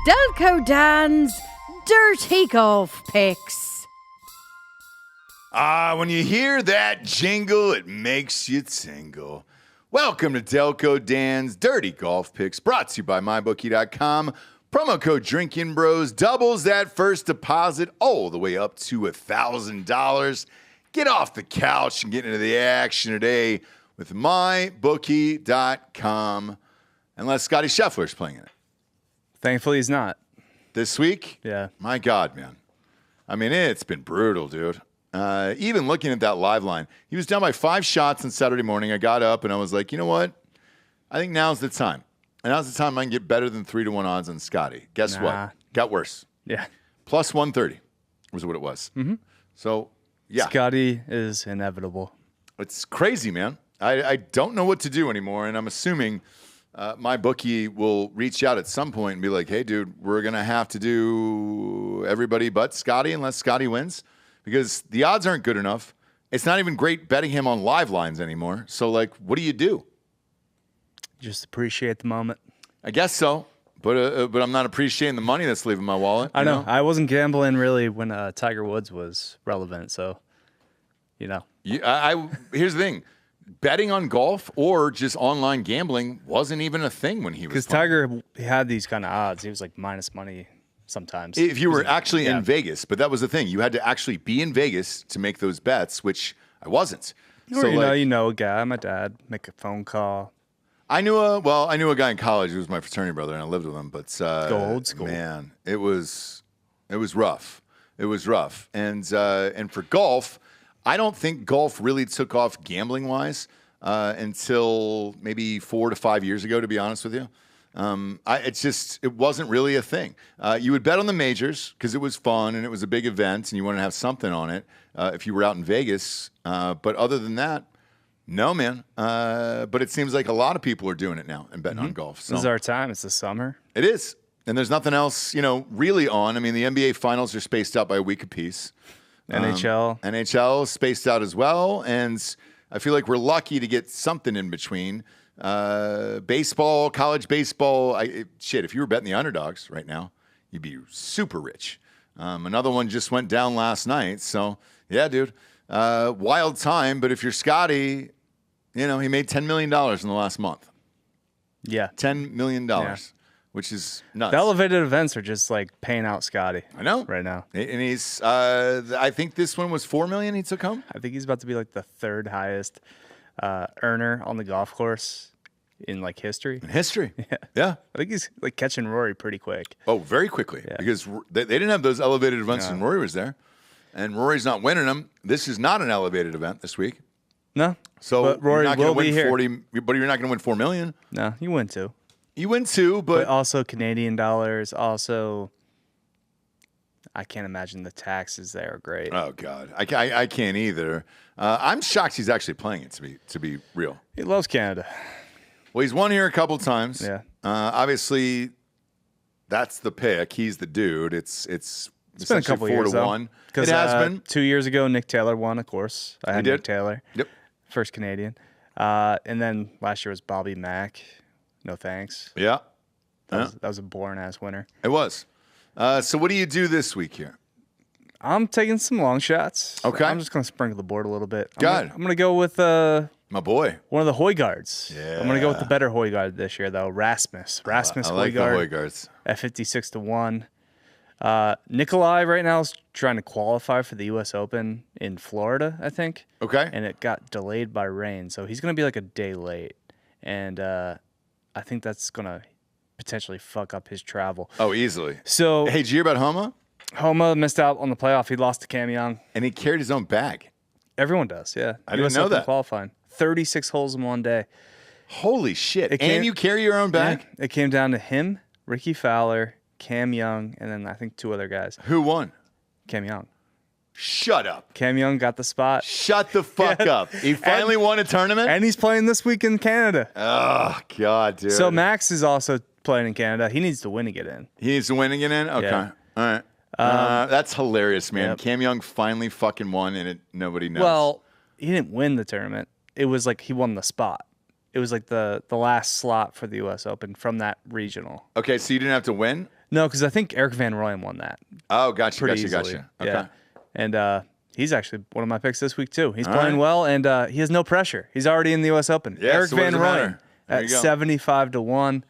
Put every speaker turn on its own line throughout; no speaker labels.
Delco Dan's Dirty Golf Picks.
When you hear that jingle, it makes you tingle. Welcome to Delco Dan's Dirty Golf Picks, brought to you by MyBookie.com. Promo code Drinking Bros doubles that first deposit all the way up to $1,000. Get off the couch and get into the action today with MyBookie.com. Unless Scotty Scheffler's playing in it.
Thankfully, he's not.
This week?
Yeah.
My God, man. I mean, it's been brutal, dude. Even looking at that live line, he was down by 5 shots on Saturday morning. I got up and I was like, you know what? I think now's the time. And now's the time I can get better than 3-1 odds on Scotty. Guess what? Got worse.
Yeah.
Plus 130 was what it was.
Mm-hmm.
So, yeah.
Scotty is inevitable.
It's crazy, man. I don't know what to do anymore, and I'm assuming my bookie will reach out at some point and be like, hey, dude, we're going to have to do everybody but Scotty unless Scotty wins because the odds aren't good enough. It's not even great betting him on live lines anymore. So, like, what do you do?
Just appreciate the moment.
I guess so, but I'm not appreciating the money that's leaving my wallet.
I know. I wasn't gambling really when Tiger Woods was relevant, so, you know.
Here's the thing. Betting on golf or just online gambling wasn't even a thing when he was
because Tiger had these kind of odds. He was like minus money sometimes.
If you were actually in Vegas, but that was the thing. You had to actually be in Vegas to make those bets, which I wasn't.
Or,
so
you know a guy, my dad, make a phone call.
I knew a guy in college who was my fraternity brother, and I lived with him. But
go old school.
Man, it was rough. It was rough. And for golf, I don't think golf really took off gambling-wise until maybe 4 to 5 years ago, to be honest with you. It wasn't really a thing. You would bet on the majors because it was fun and it was a big event and you wanted to have something on it if you were out in Vegas. But other than that, no, man. But it seems like a lot of people are doing it now and betting on golf. So.
This is our time. It's the summer.
It is. And there's nothing else, really on. I mean, the NBA finals are spaced out by a week apiece. NHL spaced out as well, and I feel like we're lucky to get something in between. Baseball, college baseball. If you were betting the underdogs right now, you'd be super rich. Another one just went down last night, so yeah, dude, wild time. But if you're Scotty, he made $10 million in the last month.
Yeah,
$10 million. Yeah. Which is nuts.
The elevated events are just like paying out Scotty.
I know.
Right now.
And he's, I think this one was $4 million he took home.
I think he's about to be like the 3rd highest earner on the golf course in like history.
In history? Yeah.
I think he's like catching Rory pretty quick.
Oh, very quickly. Yeah. Because they didn't have those elevated events when Rory was there. And Rory's not winning them. This is not an elevated event this week.
No.
So
but Rory
you're not
will be here.
But you're not going to win $4 million.
No, you win 2.
You win 2, but
also Canadian dollars. Also, I can't imagine the taxes there are great.
Oh God, I can't either. I'm shocked he's actually playing it. To be real,
he loves Canada.
Well, he's won here a couple times.
Yeah.
Obviously, that's the pick. He's the dude. It's
been a couple
4
years
to 1.
It has been 2 years ago. Nick Taylor won, of course. I had Nick Taylor.
Yep.
First Canadian, and then last year was Bobby Mack. No thanks.
Yeah.
That was a boring-ass winner.
It was. So what do you do this week here?
I'm taking some long shots.
Okay.
I'm just going to sprinkle the board a little bit.
I'm
going to go with
my boy.
One of the Højgaards.
Yeah.
I'm going to go with the better Højgaard this year, though. Rasmus
I like the Højgaards.
At 56 to 1. Nikolai right now is trying to qualify for the U.S. Open in Florida, I think.
Okay.
And it got delayed by rain, so he's going to be like a day late. And I think that's going to potentially fuck up his travel.
Oh, easily.
So,
hey, did you hear about Homa?
Homa missed out on the playoff. He lost to Cam Young.
And he carried his own bag.
Everyone does, yeah.
I didn't know that.
Qualifying. 36 holes in one day.
Holy shit. And you carry your own bag?
Yeah, it came down to him, Ricky Fowler, Cam Young, and then I think 2 other guys.
Who won?
Cam Young.
Shut up.
Cam Young got the spot.
Shut the fuck up. He finally won a tournament?
And he's playing this week in Canada.
Oh, God, dude.
So Max is also playing in Canada. He needs to win to get in.
He needs to win to get in? Okay.
Yeah.
All right. That's hilarious, man. Yep. Cam Young finally fucking won, and nobody knows.
Well, he didn't win the tournament. It was like he won the spot. It was like the last slot for the U.S. Open from that regional.
Okay, so you didn't have to win?
No, because I think Eric Van Rooyen won that.
Oh, gotcha.
Pretty
Okay.
easily.
Okay.
Yeah. And he's actually one of my picks this week, too. He's
All
playing
right.
well, and he has no pressure. He's already in the U.S. Open.
Yeah,
Eric
so what
Van
does it
Rooyen
matter? There
at
you go.
75-1.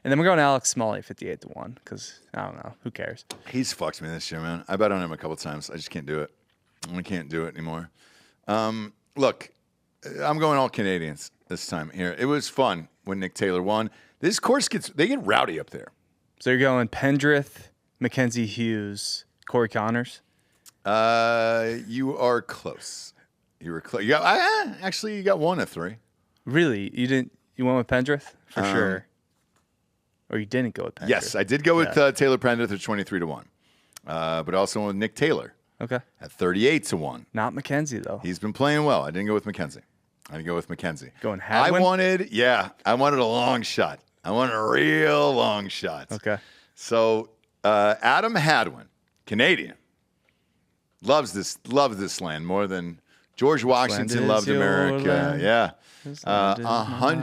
And then we're going Alex Smalley 58-1 because, I don't know, who cares?
He's fucked me this year, man. I bet on him a couple times. I just can't do it. I can't do it anymore. Look, I'm going all Canadians this time here. It was fun when Nick Taylor won. This course they get rowdy up there.
So you're going Pendrith, Mackenzie Hughes, Corey Connors?
You are close. You were close. Actually, you got 1 of 3.
Really? You went with Pendrith? For sure. Or you didn't go with Pendrith?
Yes, I did go with Taylor Pendrith at 23-1. But also went with Nick Taylor
Okay.
at 38-1.
Not Mackenzie, though.
He's been playing well. I didn't go with Mackenzie. I didn't go with Mackenzie.
Going
I
Hadwin?
wanted a long shot. I wanted a real long shot.
Okay.
So Adam Hadwin, Canadian, loves this land more than George Washington
is
loved
your
America.
land.
Yeah.
This land is mine.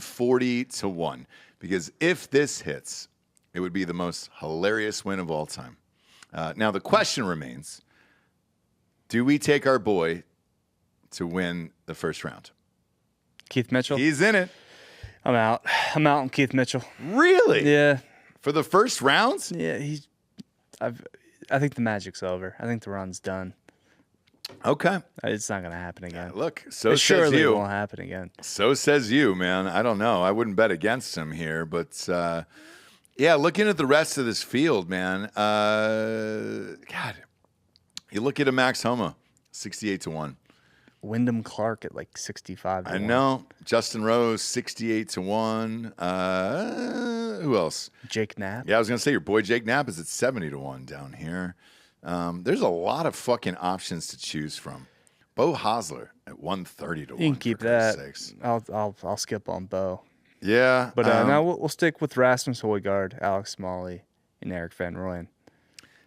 140-1. Because if this hits, it would be the most hilarious win of all time. Now, the question remains, do we take our boy to win the first round?
Keith Mitchell?
He's in it.
I'm out. I'm out on Keith Mitchell.
Really?
Yeah.
For the first rounds?
Yeah, I think the magic's over. I think the run's done.
Okay.
It's not going to happen again.
Look, so
It
says
surely
you.
won't happen again.
So says you, man. I don't know. I wouldn't bet against him here, but yeah, looking at the rest of this field, man. God, you look at a Max Homa, 68-1.
Wyndham Clark at like 65.
I know. Justin Rose, 68-1. Who else?
Jake Knapp.
Yeah, I was gonna say your boy Jake Knapp is at 70-1 down here. There's a lot of fucking options to choose from. Bo Hosler at 130-1.
You can keep
for
that.
Christ's sakes.
I'll skip on Bo.
Yeah,
But now we'll stick with Rasmus Højgaard, Alex Smalley, and Eric Van Rooyen.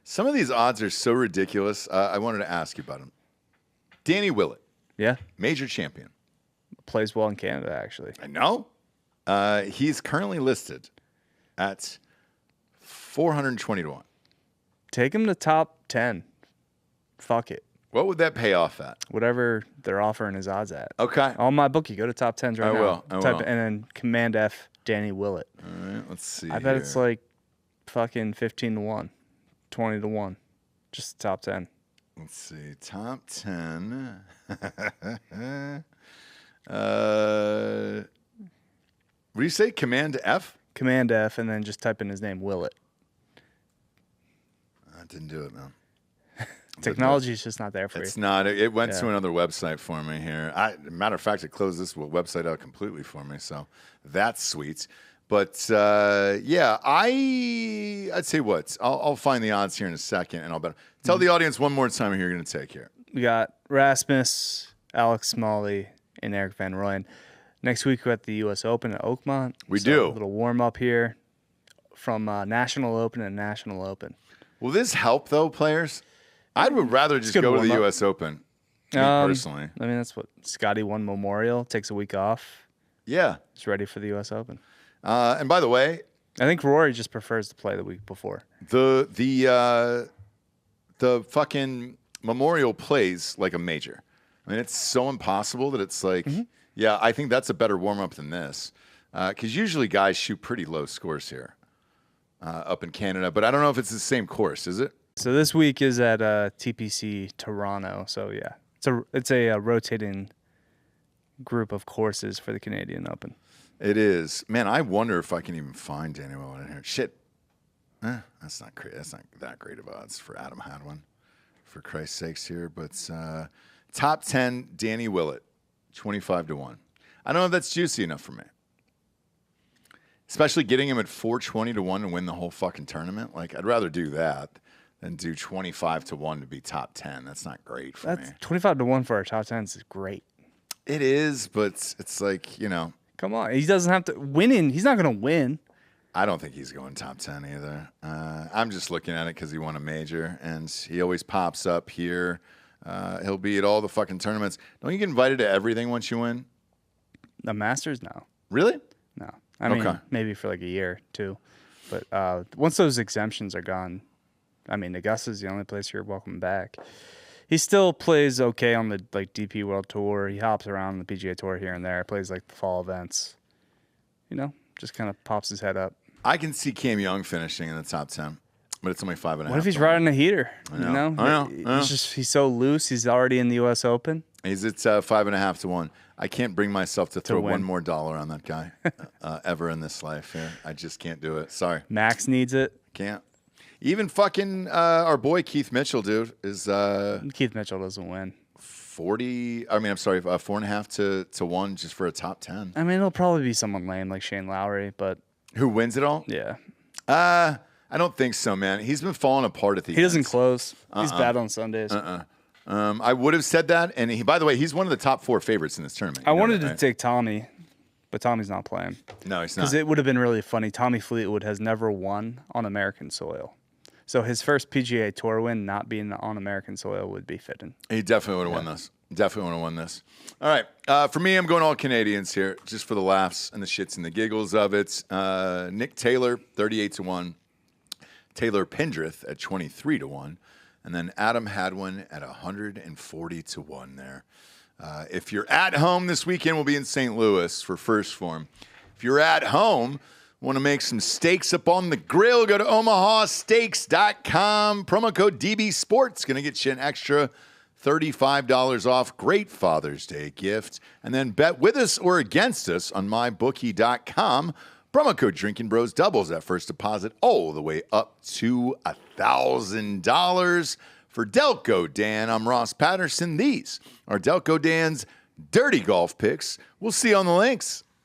some of these odds are so ridiculous. I wanted to ask you about him. Danny Willett,
Yeah,
major champion.
plays well in Canada actually.
I know. He's currently listed at 420-1.
Take him to top 10. Fuck it.
What would that pay off at?
Whatever they're offering his odds at.
Okay.
On my bookie, go to top 10s right
I
now.
will. I will.
And then Command F Danny Willett.
All right, let's see.
I bet
here.
it's like fucking 15-1, 20-1. Just top 10.
Let's see. Top 10. What do you say? Command F?
Command F and then just type in his name, Willett.
I didn't do it, man.
Technology is just not there for
It's
you.
not. It went to
Yeah.
another website for me here. Matter of fact, it closed this website out completely for me, so that's sweet. But yeah, I'd say what? I'll find the odds here in a second, and I'll bet. Tell the audience one more time who you're going to take here.
We got Rasmus, Alex Smalley, and Eric Van Rooyen. Next week we're at the U.S. Open at Oakmont.
We
So
do.
A little warm up here from National Open and National Open.
Will this help though, players? I would rather just
good
go to the
warm-up.
U.S. Open. Me personally,
I mean, that's what Scotty won Memorial. Takes a week off.
yeah.
He's ready for the U.S. Open.
And by the way,
I think Rory just prefers to play the week before.
the fucking Memorial plays like a major. I mean, it's so impossible that it's like, yeah, I think that's a better warm up than this, because usually guys shoot pretty low scores here up in Canada. But I don't know if it's the same course, is it?
So this week is at TPC Toronto. So yeah, it's a rotating group of courses for the Canadian Open.
It is. Man, I wonder if I can even find Danny Willett in here. Shit. That's not great. That's not that great of odds for Adam Hadwin, for Christ's sakes here. But top 10, Danny Willett, 25-1. I don't know if that's juicy enough for me. Especially getting him at 420-1 to win the whole fucking tournament. Like, I'd rather do that than do 25-1 to be top 10. That's not great for me.
That's 25-1 for our top 10s is great.
It is, but it's like, you know,
Come on, he doesn't have to winning. He's not going to win.
I don't think he's going top 10 either. I'm just looking at it because he won a major, and he always pops up here. He'll be at all the fucking tournaments. Don't you get invited to everything once you win?
The Masters, no,
Really?
no. I mean,
Okay.
maybe for like a year, too. But once those exemptions are gone, I mean, Augusta's the only place you're welcome back. He still plays okay on the DP World Tour. He hops around the PGA Tour here and there. Plays the fall events. Just kind of pops his head up.
I can see Cam Young finishing in the top 10, but it's only 5.5.
What if he's riding a heater?
I know.
He's so loose. He's already in the U.S. Open.
He's at 5.5 to 1. I can't bring myself to throw one more dollar on that guy ever in this life. Here, I just can't do it. Sorry.
Max needs it.
Can't. Even fucking our boy Keith Mitchell, dude, is
Keith Mitchell doesn't win.
4.5 to 1 just for a top 10.
I mean, it'll probably be someone lame like Shane Lowry, but
who wins it all?
Yeah.
I don't think so, man. He's been falling apart at the end.
He doesn't close. He's bad on Sundays.
I would have said that, and by the way, he's one of the top 4 favorites in this tournament.
I wanted to take Tommy, but Tommy's not playing.
No, he's not.
Because it would have been really funny. Tommy Fleetwood has never won on American soil. So his first PGA Tour win not being on American soil would be fitting.
He definitely would have won this. Definitely would have won this. All right. For me, I'm going all Canadians here, just for the laughs and the shits and the giggles of it. Nick Taylor, 38 to 1. Taylor Pendrith at 23 to 1. And then Adam Hadwin at 140 to 1 there. If you're at home this weekend, we'll be in St. Louis for First Form. If you're at home, want to make some steaks up on the grill, go to omahasteaks.com. Promo code DB Sports. Going to get you an extra $35 off. Great Father's Day gift. And then bet with us or against us on mybookie.com. Promo code Drinking Bros doubles that first deposit all the way up to $1,000. For Delco Dan, I'm Ross Patterson. These are Delco Dan's Dirty Golf Picks. We'll see you on the links.